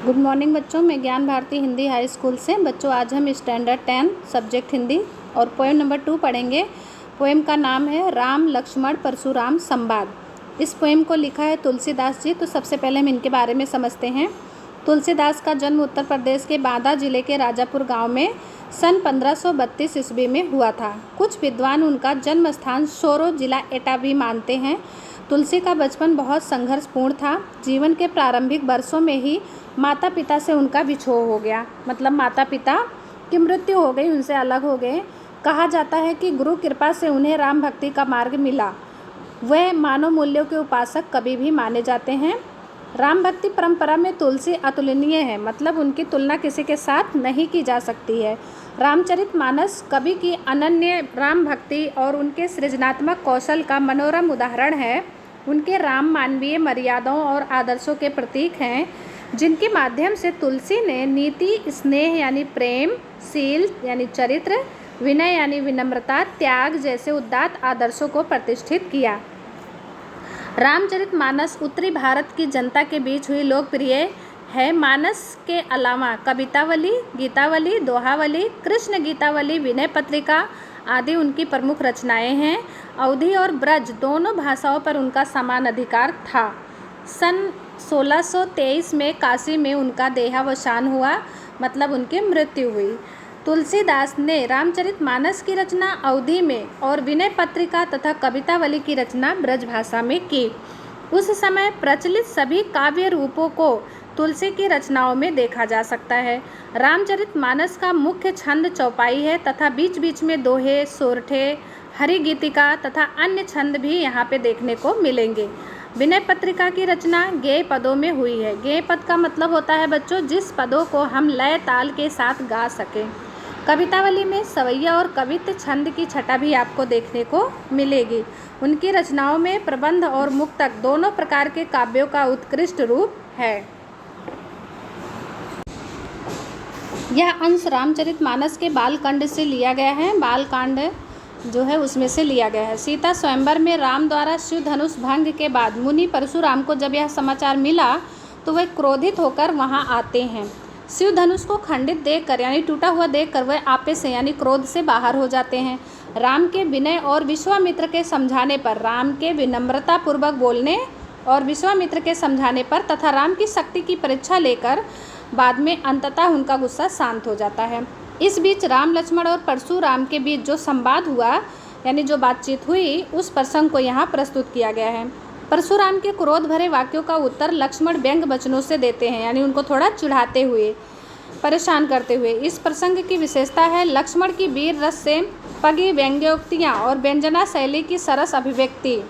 Good morning बच्चों, मैं ज्ञान भारती हिंदी हाई स्कूल से। बच्चों, आज हम स्टैंडर्ड 10 सब्जेक्ट हिंदी और पोएम नंबर 2 पढ़ेंगे। पोएम का नाम है राम लक्ष्मण परशुराम संवाद। इस पोएम को लिखा है तुलसीदास जी। तो सबसे पहले हम इनके बारे में समझते हैं। तुलसीदास का जन्म उत्तर प्रदेश के बांदा जिले के राजापुर गांव में सन 1532 ईस्वी में हुआ था। कुछ विद्वान उनका जन्म स्थान सोरो जिला एटा भी मानते हैं। तुलसी का बचपन बहुत संघर्षपूर्ण था। जीवन के प्रारंभिक वर्षों में ही माता पिता से उनका विछोह हो गया, मतलब माता पिता की मृत्यु हो गई, उनसे अलग हो गए। कहा जाता है कि गुरु कृपा से उन्हें राम भक्ति का मार्ग मिला। वह मानव मूल्यों के उपासक कवि भी माने जाते हैं। राम भक्ति परंपरा में तुलसी अतुलनीय है, मतलब उनकी तुलना किसी के साथ नहीं की जा सकती है। रामचरितमानस कवि की अनन्य राम भक्ति और उनके सृजनात्मक कौशल का मनोरम उदाहरण है। उनके राम मानवीय मर्यादाओं और आदर्शों के प्रतीक हैं, जिनके माध्यम से तुलसी ने नीति, स्नेह यानी प्रेम, शील यानी चरित्र, विनय यानी विनम्रता, त्याग जैसे उदात्त आदर्शों को प्रतिष्ठित किया। रामचरितमानस उत्तरी भारत की जनता के बीच हुई लोकप्रिय है। मानस के अलावा कवितावली, गीतावली, दोहावली, कृष्ण गीतावली, विनय पत्रिका आदि उनकी प्रमुख रचनाएं हैं। अवधी और ब्रज दोनों भाषाओं पर उनका समान अधिकार था। सन 1623 में काशी में उनका देहावसान हुआ, मतलब उनकी मृत्यु हुई। तुलसीदास ने रामचरितमानस की रचना अवधी में और विनय पत्रिका तथा कवितावली की रचना ब्रज भाषा में की। उस समय प्रचलित सभी काव्य रूपों को तुलसी की रचनाओं में देखा जा सकता है। रामचरितमानस का मुख्य छंद चौपाई है तथा बीच बीच में दोहे, सोरठे, हरिगीतिका तथा अन्य छंद भी यहाँ पे देखने को मिलेंगे। विनय पत्रिका की रचना गेय पदों में हुई है। गेय पद का मतलब होता है बच्चों जिस पदों को हम लय ताल के साथ गा सकें। कवितावली में सवैया और कवित्त छंद की छटा भी आपको देखने को मिलेगी। उनकी रचनाओं में प्रबंध और मुक्तक दोनों प्रकार के काव्यों का उत्कृष्ट रूप है। यह अंश रामचरितमानस के बालकांड से लिया गया है। बालकांड जो है उसमें से लिया गया है। सीता स्वयंवर में राम द्वारा शिव धनुष भंग के बाद मुनि परशुराम को जब यह समाचार मिला तो वह क्रोधित होकर वहां आते हैं। शिव धनुष को खंडित देखकर यानी टूटा हुआ देखकर वह आपे से यानी क्रोध से बाहर हो जाते हैं। राम के विनय और विश्वामित्र के समझाने पर, राम के विनम्रता पूर्वक बोलने और विश्वामित्र के समझाने पर तथा राम की शक्ति की परीक्षा लेकर बाद में अंततः उनका गुस्सा शांत हो जाता है। इस बीच राम, लक्ष्मण और परशुराम के बीच जो संवाद हुआ यानी जो बातचीत हुई, उस प्रसंग को यहाँ प्रस्तुत किया गया है। परशुराम के क्रोध भरे वाक्यों का उत्तर लक्ष्मण व्यंग वचनों से देते हैं, यानी उनको थोड़ा चिढ़ाते हुए, परेशान करते हुए। इस प्रसंग की विशेषता है लक्ष्मण की वीर रस से पगी व्यंग्योक्तियाँ और व्यंजना शैली की सरस अभिव्यक्ति।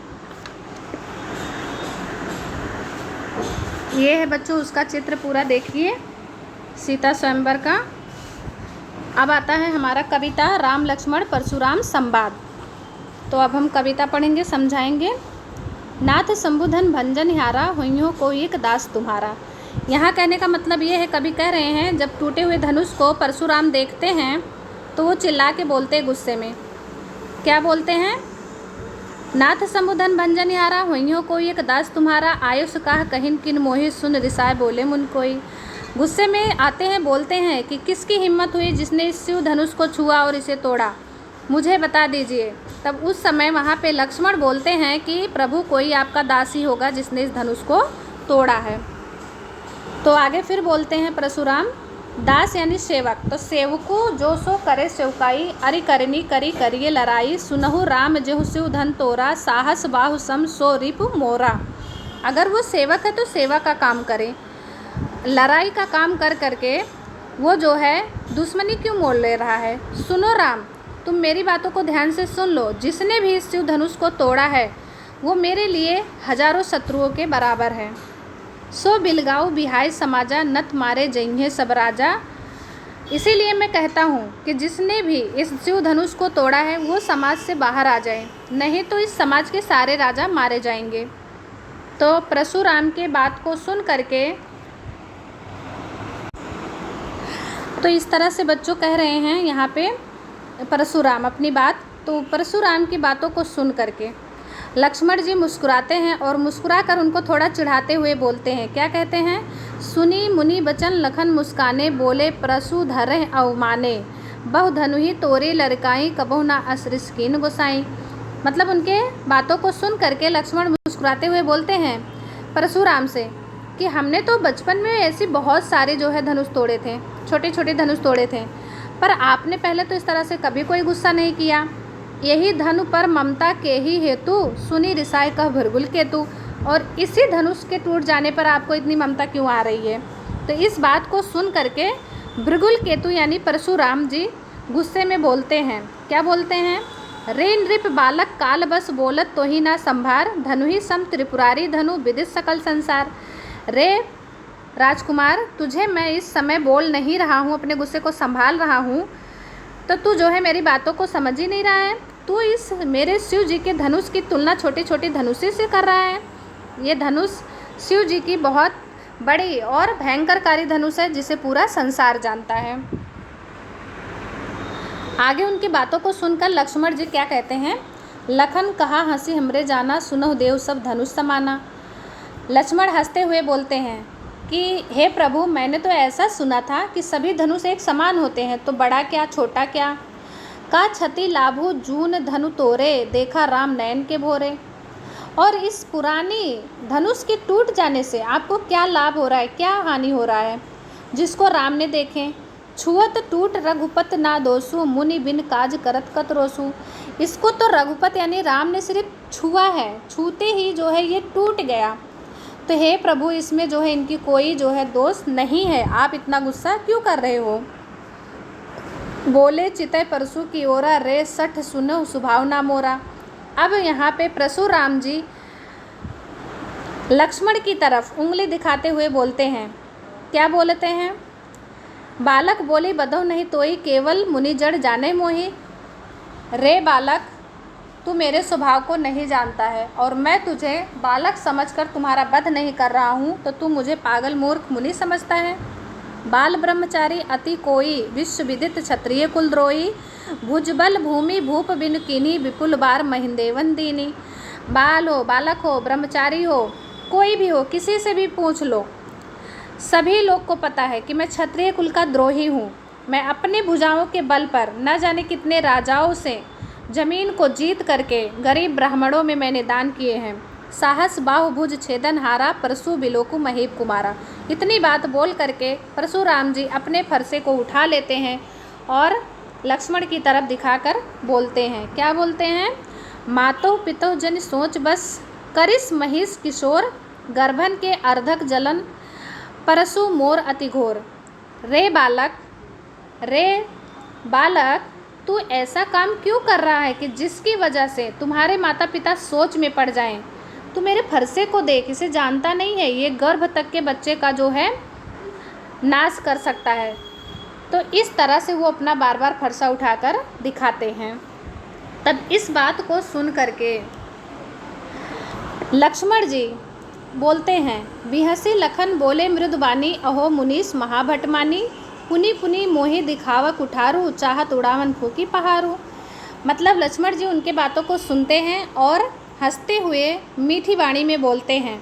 ये है बच्चों उसका चित्र पूरा देखिए, सीता स्वयंवर का। अब आता है हमारा कविता राम लक्ष्मण परशुराम संवाद। तो अब हम कविता पढ़ेंगे, समझाएंगे। नाथ शंभुधन भंजन हारा, हुइयों को एक दास तुम्हारा। यहाँ कहने का मतलब ये है, कवि कह रहे हैं जब टूटे हुए धनुष को परशुराम देखते हैं तो वो चिल्ला के बोलते हैं गुस्से में। क्या बोलते हैं? नाथ शंभुधन भंजन हारा, हुइयों को एक दास तुम्हारा। आयुष काह कहिन किन मोहि, सुन रिसाए बोले मुन कोई। गुस्से में आते हैं, बोलते हैं कि किसकी हिम्मत हुई जिसने इस शिव धनुष को छुआ और इसे तोड़ा, मुझे बता दीजिए। तब उस समय वहाँ पे लक्ष्मण बोलते हैं कि प्रभु कोई आपका दास ही होगा जिसने इस धनुष को तोड़ा है। तो आगे फिर बोलते हैं परशुराम, दास यानी सेवक। तो सेवको जो सो करे सेवकाई, अरि करनी करी करिए लड़ाई। सुनहु राम जेहु शिव धन तोरा, साहस बाहु सम सो रिपु मोरा। अगर वो सेवक है तो सेवा का काम करे, लड़ाई का काम कर करके वो जो है दुश्मनी क्यों मोल ले रहा है। सुनो राम, तुम मेरी बातों को ध्यान से सुन लो। जिसने भी इस शिव धनुष को तोड़ा है वो मेरे लिए हजारों शत्रुओं के बराबर है। सो बिलगाऊ बिहाय समाजा, नत मारे जइहे सब राजा। इसीलिए मैं कहता हूँ कि जिसने भी इस शिव धनुष को तोड़ा है वो समाज से बाहर आ जाए, नहीं तो इस समाज के सारे राजा मारे जाएंगे। तो परशुराम के बात को सुन करके तो इस तरह से बच्चों कह रहे हैं यहाँ पे परशुराम अपनी बात। तो परशुराम की बातों को सुन करके लक्ष्मण जी मुस्कुराते हैं और मुस्कुरा कर उनको थोड़ा चिढ़ाते हुए बोलते हैं। क्या कहते हैं? सुनी मुनि बचन लखन मुस्काने, बोले परशु धरे अवमाने, बहु धनुहि तोरी लड़काई, कबहु ना असरिस कीन गोसाई। मतलब उनके बातों को सुन करके लक्ष्मण मुस्कुराते हुए बोलते हैं परशुराम से कि हमने तो बचपन में ऐसी बहुत सारे जो है धनुष तोड़े थे, छोटे छोटे धनुष तोड़े थे, पर आपने पहले तो इस तरह से कभी कोई गुस्सा नहीं किया। यही धनु पर ममता के ही हेतु, सुनी रिसाए कह भृगुल केतु। और इसी धनुष के टूट जाने पर आपको इतनी ममता क्यों आ रही है? तो इस बात को सुन करके भृगुल केतु यानी परशुराम जी गुस्से में बोलते हैं। क्या बोलते हैं? रे नृप बालक काल बस बोलत तो ही ना संभार, धनु ही सम त्रिपुरारी धनु विदित सकल संसार। रे राजकुमार, तुझे मैं इस समय बोल नहीं रहा हूँ, अपने गुस्से को संभाल रहा हूँ, तो तू जो है मेरी बातों को समझ ही नहीं रहा है। तू इस मेरे शिव जी के धनुष की तुलना छोटे छोटे धनुष से कर रहा है। ये धनुष शिव जी की बहुत बड़ी और भयंकरकारी धनुष है, जिसे पूरा संसार जानता है। आगे उनकी बातों को सुनकर लक्ष्मण जी क्या कहते हैं? लखन कहा हंसी हमरे जाना, सुनहु देव सब धनुष समाना। लक्ष्मण हंसते हुए बोलते हैं कि हे प्रभु, मैंने तो ऐसा सुना था कि सभी धनुष एक समान होते हैं, तो बड़ा क्या छोटा क्या। का क्षति लाभु जून धनु तोरे, देखा राम नयन के भोरे। और इस पुरानी धनुष के टूट जाने से आपको क्या लाभ हो रहा है, क्या हानि हो रहा है, जिसको राम ने देखें। छुअत टूट रघुपत ना दोसु, मुनि बिन काज करत कत रोसु। इसको तो रघुपत यानी राम ने सिर्फ छुआ है, छूते ही जो है ये टूट गया। तो हे प्रभु, इसमें जो है इनकी कोई जो है दोष नहीं है, आप इतना गुस्सा क्यों कर रहे हो? बोले चितय परशु की ओरा, रे सठ सुनो सुभावना मोरा। अब यहाँ पे परशुराम जी लक्ष्मण की तरफ उंगली दिखाते हुए बोलते हैं। क्या बोलते हैं? बालक बोली बधो नहीं तोई, केवल मुनि जड़ जाने मोही। रे बालक, तू मेरे स्वभाव को नहीं जानता है और मैं तुझे बालक समझकर तुम्हारा वध नहीं कर रहा हूँ, तो तू मुझे पागल मूर्ख मुनि समझता है। बाल ब्रह्मचारी अति कोई, विश्व विदित क्षत्रिय कुलद्रोही, भुजबल भूमि भूप बिन कीनी, विपुल बार महिंदेवन दीनी। बाल हो, बालक हो, ब्रह्मचारी हो, कोई भी हो, किसी से भी पूछ लो, सभी लोग को पता है कि मैं क्षत्रिय कुल का द्रोही हूँ। मैं अपनी भुजाओं के बल पर न जाने कितने राजाओं से जमीन को जीत करके गरीब ब्राह्मणों में मैंने दान किए हैं। साहस बाहुभुज छेदन हारा, परशु बिलोकु महीप कुमारा। इतनी बात बोल करके परशुराम जी अपने फरसे को उठा लेते हैं और लक्ष्मण की तरफ दिखाकर बोलते हैं। क्या बोलते हैं? मातो पितो जन सोच बस, करिस महिष किशोर, गर्भन के अर्धक जलन, परशु मोर अति घोर। रे बालक, तू ऐसा काम क्यों कर रहा है कि जिसकी वजह से तुम्हारे माता पिता सोच में पड़ जाएं? तू मेरे फरसे को देख, इसे जानता नहीं है, ये गर्भ तक के बच्चे का जो है नाश कर सकता है। तो इस तरह से वो अपना बार बार फरसा उठाकर दिखाते हैं। तब इस बात को सुन करके लक्ष्मण जी बोलते हैं, बिहसी लखन बोले मृदुबानी, अहो मुनीस महाभटमानी, पुनि पुनि मोहि दिखावा कुठारू, चाहत उड़ावन फूकी पहारू। मतलब लक्ष्मण जी उनके बातों को सुनते हैं और हंसते हुए मीठी वाणी में बोलते हैं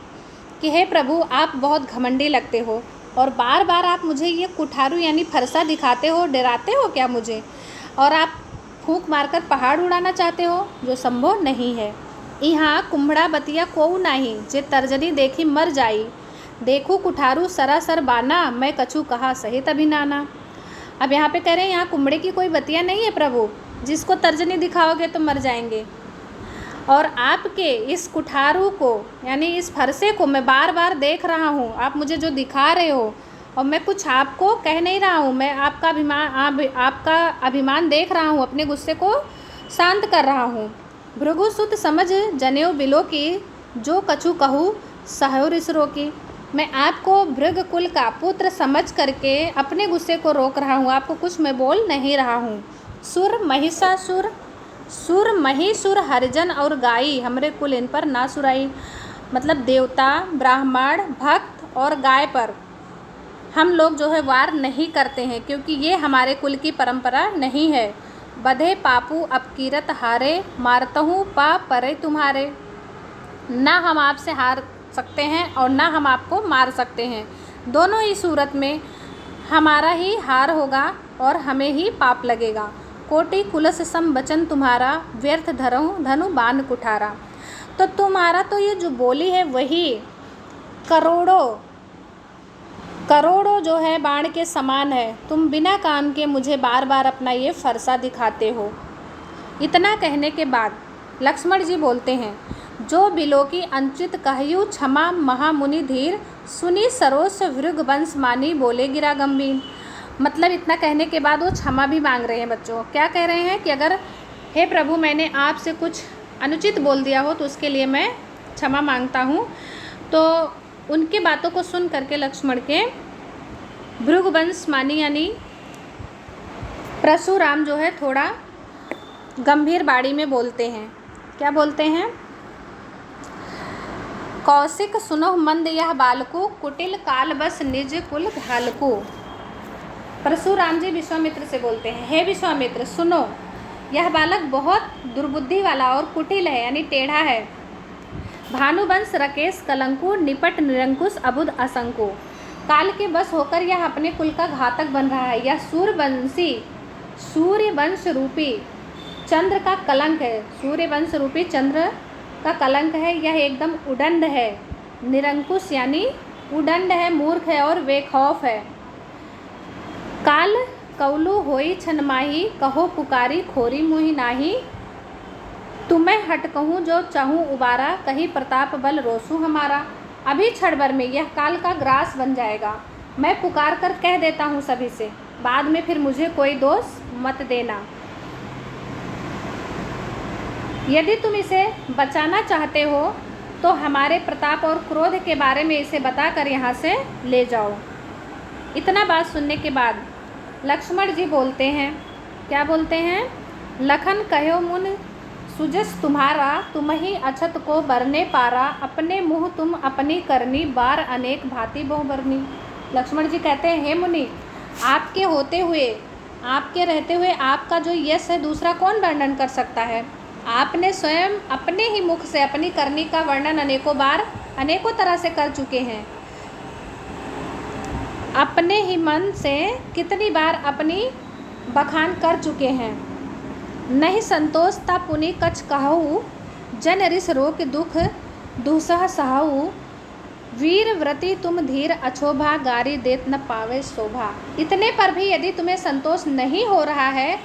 कि हे प्रभु, आप बहुत घमंडी लगते हो और बार बार आप मुझे ये कुठारू यानी फरसा दिखाते हो, डराते हो क्या मुझे? और आप फूंक मारकर पहाड़ उड़ाना चाहते हो, जो संभव नहीं है। यहाँ कुम्हड़ा बतिया कोऊ नाही, जे तर्जनी देखी मर जाई, देखूँ कुठारू सरासर बाना, मैं कछु कहा सहित अभिनाना। अब यहाँ पे कह रहे हैं यहाँ कुम्हड़े की कोई बतिया नहीं है प्रभु, जिसको तर्जनी दिखाओगे तो मर जाएंगे। और आपके इस कुठारू को यानी इस फरसे को मैं बार बार देख रहा हूँ, आप मुझे जो दिखा रहे हो, और मैं कुछ आपको कह नहीं रहा हूँ, मैं आपका अभिमान देख रहा हूँ, अपने गुस्से को शांत कर रहा हूँ। भृगुसुत समझ जनेऊ बिलो की, जो कछु कहूँ सहयो रिसरो की। मैं आपको भृग कुल का पुत्र समझ करके अपने गुस्से को रोक रहा हूँ, आपको कुछ मैं बोल नहीं रहा हूँ। सुर महिषासुर, सुर महिषुर हरिजन और गाई, हमरे कुल इन पर ना सुराई। मतलब देवता, ब्राह्मण, भक्त और गाय पर हम लोग जो है वार नहीं करते हैं, क्योंकि ये हमारे कुल की परंपरा नहीं है। बधे पापू अपकीरत हारे, मारतहूँ पा परे तुम्हारे। ना हम आपसे हार सकते हैं और ना हम आपको मार सकते हैं। दोनों ही सूरत में हमारा ही हार होगा और हमें ही पाप लगेगा। कोटि कुलस सम वचन तुम्हारा, व्यर्थ धरऊँ धनु बाण कुठारा। तो तुम्हारा तो ये जो बोली है वही करोड़ों करोड़ों जो है बाण के समान है। तुम बिना काम के मुझे बार बार अपना ये फरसा दिखाते हो। इतना कहने के बाद लक्ष्मण जी बोलते हैं, जो बिलोकी अंचित कहयु क्षमा महामुनि धीर, सुनी सरोस भृगवंश मानी बोले गिरा गंभीर। मतलब इतना कहने के बाद वो क्षमा भी मांग रहे हैं बच्चों। क्या कह रहे हैं कि अगर हे प्रभु मैंने आपसे कुछ अनुचित बोल दिया हो तो उसके लिए मैं क्षमा मांगता हूँ। तो उनकी बातों को सुन करके लक्ष्मण के भृगवंश मानी यानी परशुराम जो है थोड़ा गंभीर बाड़ी में बोलते हैं। क्या बोलते हैं? कौशिक सुनो मंद यह बालको, कुटिल काल बस निज कुल घालको। परशुराम जी विश्वामित्र से बोलते हैं, हे विश्वामित्र सुनो, यह बालक बहुत दुर्बुद्धि वाला और कुटिल है यानी टेढ़ा है। भानुवंश रकेश कलंकु, निपट निरंकुश अबुध असंको। काल के बस होकर यह अपने कुल का घातक बन रहा है। यह सूर्यवंशी सूर्यवंश रूपी चंद्र का कलंक है। सूर्यवंश रूपी चंद्र का कलंक है। यह एकदम उदंड है। निरंकुश यानी उदंड है, मूर्ख है और बेखौफ है। काल कौलु होई छन माही, कहो पुकारी खोरी मुहि नाही। तुम्हें हट कहूँ जो चाहूँ उबारा, कही प्रताप बल रोसू हमारा। अभी क्षण भर में यह काल का ग्रास बन जाएगा। मैं पुकार कर कह देता हूँ सभी से, बाद में फिर मुझे कोई दोष मत देना। यदि तुम इसे बचाना चाहते हो तो हमारे प्रताप और क्रोध के बारे में इसे बताकर यहाँ से ले जाओ। इतना बात सुनने के बाद लक्ष्मण जी बोलते हैं, क्या बोलते हैं? लखन कहो मुन सुजस तुम्हारा, तुम ही अछत को बरने पारा। अपने मुँह तुम अपनी करनी, बार अनेक भांति बहु बरनी। लक्ष्मण जी कहते हैं, हे मुनि, आपके होते हुए, आपके रहते हुए आपका जो यश है दूसरा कौन वर्णन कर सकता है। आपने स्वयं अपने ही मुख से अपनी करनी का वर्णन अनेकों बार अनेकों तरह से कर चुके हैं। अपने ही मन से कितनी बार अपनी बखान कर चुके हैं। नहीं संतोष ता पुनि कछ कहूँ, जन रिस रोक दुख दुसह सहू। वीर व्रति तुम धीर अछोभा, गारी देत न पावे शोभा। इतने पर भी यदि तुम्हें संतोष नहीं हो रहा है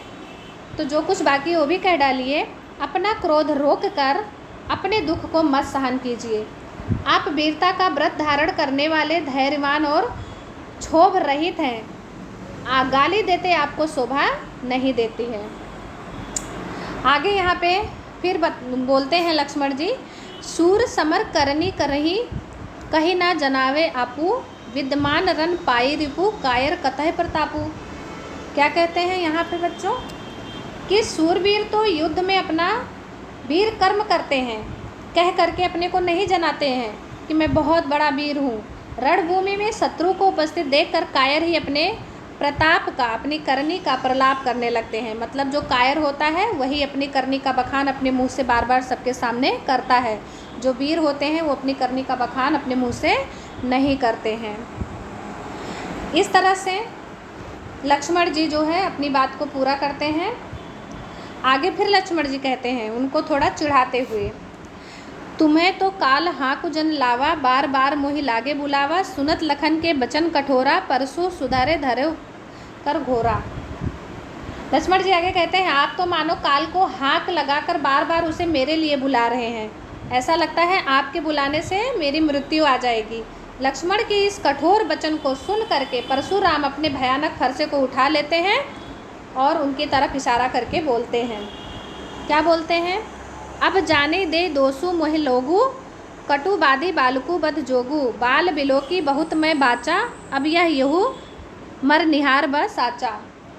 तो जो कुछ बाकी वो भी कह डालिए। अपना क्रोध रोक कर अपने दुख को मत सहन कीजिए। आप वीरता का व्रत धारण करने वाले धैर्यवान और क्षोभ रहित हैं। गाली देते आपको शोभा नहीं देती है। आगे यहाँ पे फिर बोलते हैं लक्ष्मण जी, सूर समर करनी करही, कहीं ना जनावे आपू। विद्यमान रन पाई रिपु, कायर कतः प्रतापू। क्या कहते हैं यहाँ पे बच्चों कि सूरवीर तो युद्ध में अपना वीर कर्म करते हैं, कह करके अपने को नहीं जनाते हैं कि मैं बहुत बड़ा वीर हूँ। रणभूमि में शत्रु को उपस्थित देखकर कायर ही अपने प्रताप का, अपनी करनी का प्रलाप करने लगते हैं। मतलब जो कायर होता है वही अपनी करनी का बखान अपने मुंह से बार बार सबके सामने करता है। जो वीर होते हैं वो अपनी करनी का बखान अपने मुंह से नहीं करते हैं। इस तरह से लक्ष्मण जी जो है अपनी बात को पूरा करते हैं। आगे फिर लक्ष्मण जी कहते हैं उनको थोड़ा चिढ़ाते हुए, तुम्हें तो काल हाँकु जन लावा, बार बार मोहि लागे बुलावा। सुनत लखन के बचन कठोरा, परसों सुधारे धरे कर घोरा। लक्ष्मण जी आगे कहते हैं, आप तो मानो काल को हाँक लगाकर बार बार उसे मेरे लिए बुला रहे हैं। ऐसा लगता है आपके बुलाने से मेरी मृत्यु आ जाएगी। लक्ष्मण के इस कठोर वचन को सुन करके परशुराम अपने भयानक फरसे को उठा लेते हैं और उनकी तरफ इशारा करके बोलते हैं। क्या बोलते हैं? अब जाने दे दोसु मोहि लोगु, कटुबादी बालकु बद जोगु। बाल बिलोकी बहुत मैं बाचा, अब यह यहू मर निहार ब साचा।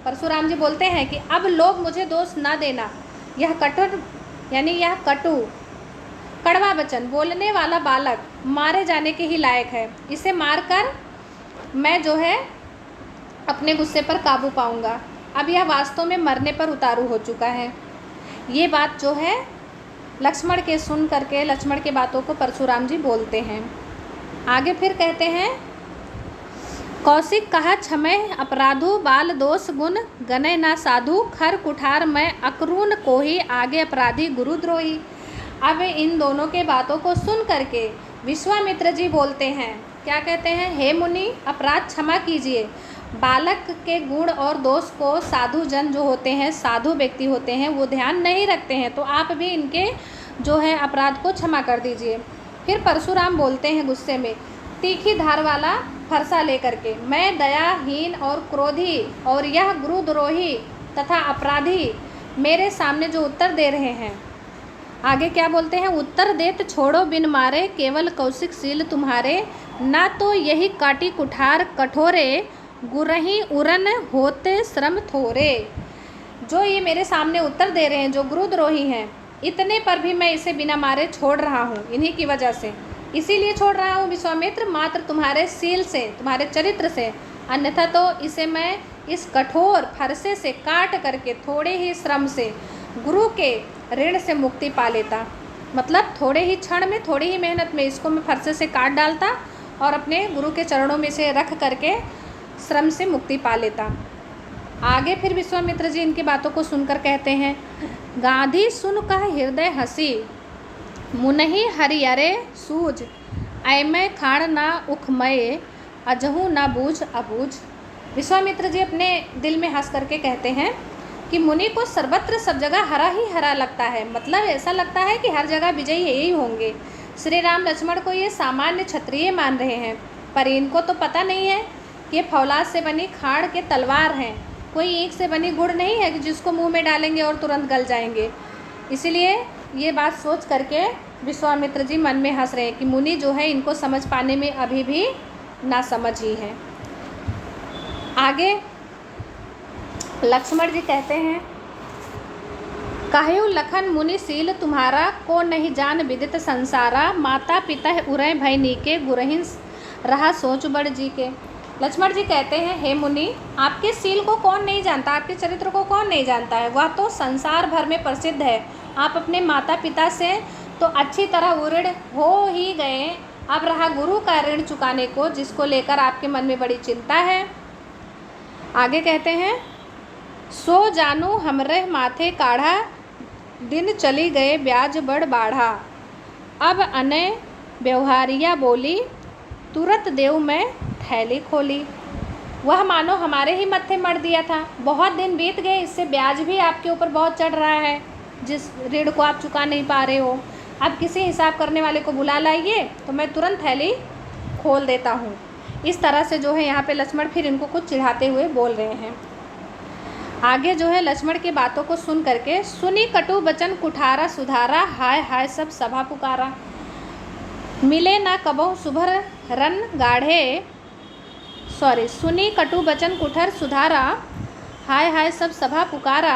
परशुराम जी बोलते हैं कि अब लोग मुझे दोष ना देना। यह कठोर यानी यह कटु कड़वा वचन बोलने वाला बालक मारे जाने के ही लायक है। इसे मारकर मैं जो है अपने गुस्से पर काबू पाऊंगा। अब यह वास्तव में मरने पर उतारू हो चुका है। ये बात जो है लक्ष्मण के सुन करके लक्ष्मण के बातों को परशुराम जी बोलते हैं। आगे फिर कहते हैं, कौशिक कहा क्षमय अपराधु बाल दोष गुण गनय ना साधु खर कुठार मैं अकरून को ही आगे अपराधी गुरुद्रोही। अब इन दोनों के बातों को सुन करके विश्वामित्र जी बोलते हैं, क्या कहते हैं, हे मुनि अपराध क्षमा कीजिए। बालक के गुण और दोष को साधु जन जो होते हैं, साधु व्यक्ति होते हैं, वो ध्यान नहीं रखते हैं, तो आप भी इनके जो है अपराध को क्षमा कर दीजिए। फिर परशुराम बोलते हैं गुस्से में, तीखी धार वाला फरसा लेकर के, मैं दयाहीन और क्रोधी और यह गुरुद्रोही तथा अपराधी मेरे सामने जो उत्तर दे रहे हैं। आगे क्या बोलते हैं, उत्तर देत छोड़ो बिन मारे केवल कौशिक सील तुम्हारे ना तो यही काटी कुठार कठोरे गुरही उरन होते श्रम थोरे। जो ये मेरे सामने उत्तर दे रहे हैं, जो गुरुद्रोही हैं, इतने पर भी मैं इसे बिना मारे छोड़ रहा हूँ, इन्हीं की वजह से, इसीलिए छोड़ रहा हूँ विश्वामित्र, मात्र तुम्हारे सील से, तुम्हारे चरित्र से, अन्यथा तो इसे मैं इस कठोर फरसे से काट करके थोड़े ही श्रम से गुरु के ऋण से मुक्ति पा लेता। मतलब थोड़े ही क्षण में, थोड़ी ही मेहनत में इसको मैं फरसे से काट डालता और अपने गुरु के चरणों में से रख करके श्रम से मुक्ति पा लेता। आगे फिर विश्वामित्र जी इनकी बातों को सुनकर कहते हैं, गांधी सुन कह हृदय हंसी मुनहि हरियरे सूझ ऐमै खाण ना उखमय अजहू ना बूझ अबूझ। विश्वामित्र जी अपने दिल में हंस करके कहते हैं कि मुनि को सर्वत्र सब जगह हरा ही हरा लगता है, मतलब ऐसा लगता है कि हर जगह विजयी यही होंगे। श्री राम लक्ष्मण को ये सामान्य क्षत्रिय मान रहे हैं, पर इनको तो पता नहीं है कि ये फौलाद से बनी खाड़ के तलवार हैं, कोई ईंट से बनी गुड़ नहीं है कि जिसको मुंह में डालेंगे और तुरंत गल जाएंगे। इसीलिए ये बात सोच करके विश्वामित्र जी मन में हंस रहे हैं कि मुनि जो है इनको समझ पाने में अभी भी नासमझ ही है। आगे लक्ष्मण जी कहते हैं, कहु लखन मुनि सील तुम्हारा को नहीं जान विदित संसारा माता पिता उरय भय नीके गुरहिन रहा सोच बड़ जी के। लक्ष्मण जी कहते हैं, हे मुनि आपके सील को कौन नहीं जानता, आपके चरित्र को कौन नहीं जानता है, वह तो संसार भर में प्रसिद्ध है। आप अपने माता पिता से तो अच्छी तरह उऋण हो ही गए, अब रहा गुरु का ऋण चुकाने को, जिसको लेकर आपके मन में बड़ी चिंता है। आगे कहते हैं, सो जानू हमरे माथे काढ़ा दिन चली गए ब्याज बड़ बाढ़ा अब अनय व्यवहारिया बोली तुरंत देव में थैली खोली। वह मानो हमारे ही मत्थे मर दिया था, बहुत दिन बीत गए, इससे ब्याज भी आपके ऊपर बहुत चढ़ रहा है, जिस ऋण को आप चुका नहीं पा रहे हो। अब किसी हिसाब करने वाले को बुला लाइए तो मैं तुरंत थैली खोल देता हूँ। इस तरह से जो है यहाँ पे लक्ष्मण फिर इनको कुछ चिढ़ाते हुए बोल रहे हैं। आगे जो है लक्ष्मण की बातों को सुन करके, सुनी कटु बचन कुठारा सुधारा हाय हाय सब सभा पुकारा मिले ना कबहु सुभर रन गाढ़े सुनी कटु बचन कुठर सुधारा हाय हाय सब सभा पुकारा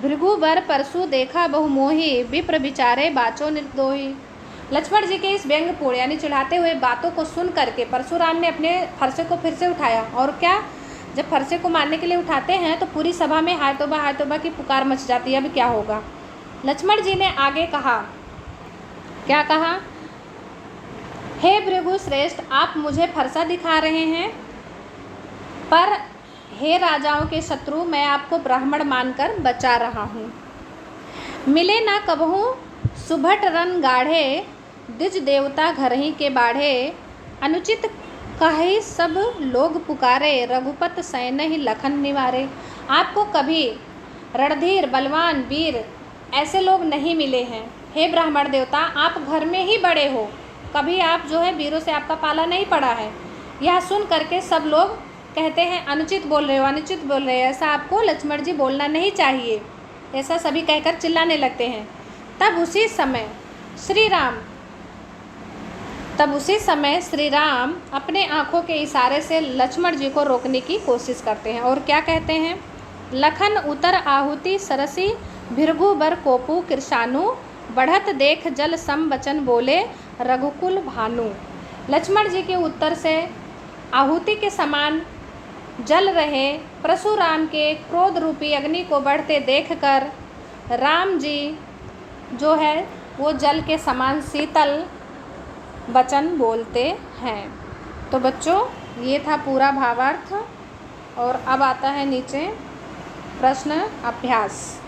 भृगु बर परसु देखा बहु मोही विप्र विचारे बाचो निर्दोही। लक्ष्मण जी के इस व्यंग्यपूर्ण यानी चिढ़ाते हुए बातों को सुन करके परशुराम ने अपने फरसे को फिर से उठाया, और क्या, जब फरसे को मारने के लिए उठाते हैं तो पूरी सभा में हाय तौबा की पुकार मच जाती है। अब क्या होगा। लक्ष्मण जी ने आगे कहा, क्या कहा, हे भृगु श्रेष्ठ आप मुझे फरसा दिखा रहे हैं, पर हे राजाओं के शत्रु मैं आपको ब्राह्मण मानकर बचा रहा हूँ। मिले ना कबहू सुभट रन गाढ़े द्विज देवता घर ही के बाढ़े अनुचित कही सब लोग पुकारे रघुपत सैन ही लखन निवारे। आपको कभी रणधीर बलवान वीर ऐसे लोग नहीं मिले हैं। हे ब्राह्मण देवता आप घर में ही बड़े हो, कभी आप जो है वीरों से आपका पाला नहीं पड़ा है। यह सुन करके सब लोग कहते हैं अनुचित बोल रहे हो, अनुचित बोल रहे हो, ऐसा आपको लक्ष्मण जी बोलना नहीं चाहिए, ऐसा सभी कहकर चिल्लाने लगते हैं। तब उसी समय श्री राम अपने आँखों के इशारे से लक्ष्मण जी को रोकने की कोशिश करते हैं और क्या कहते हैं, लखन उतर आहुति सरसी भृगु बर कोपु कृषानु बढ़त देख जल सम वचन बोले रघुकुल भानु। लक्ष्मण जी के उत्तर से आहुति के समान जल रहे परशुराम के क्रोध रूपी अग्नि को बढ़ते देखकर राम जी जो है वो जल के समान शीतल वचन बोलते हैं। तो बच्चों ये था पूरा भावार्थ। और अब आता है नीचे प्रश्न अभ्यास।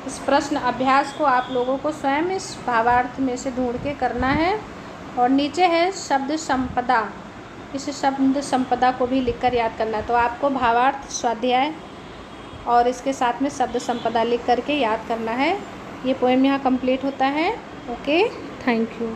इस प्रश्न अभ्यास को आप लोगों को स्वयं इस भावार्थ में से ढूंढ के करना है। और नीचे है शब्द संपदा, इस शब्द संपदा को भी लिखकर याद करना है। तो आपको भावार्थ, स्वाध्याय और इसके साथ में शब्द संपदा लिख करके याद करना है। ये पोएम यहाँ कंप्लीट होता है। Okay, thank you.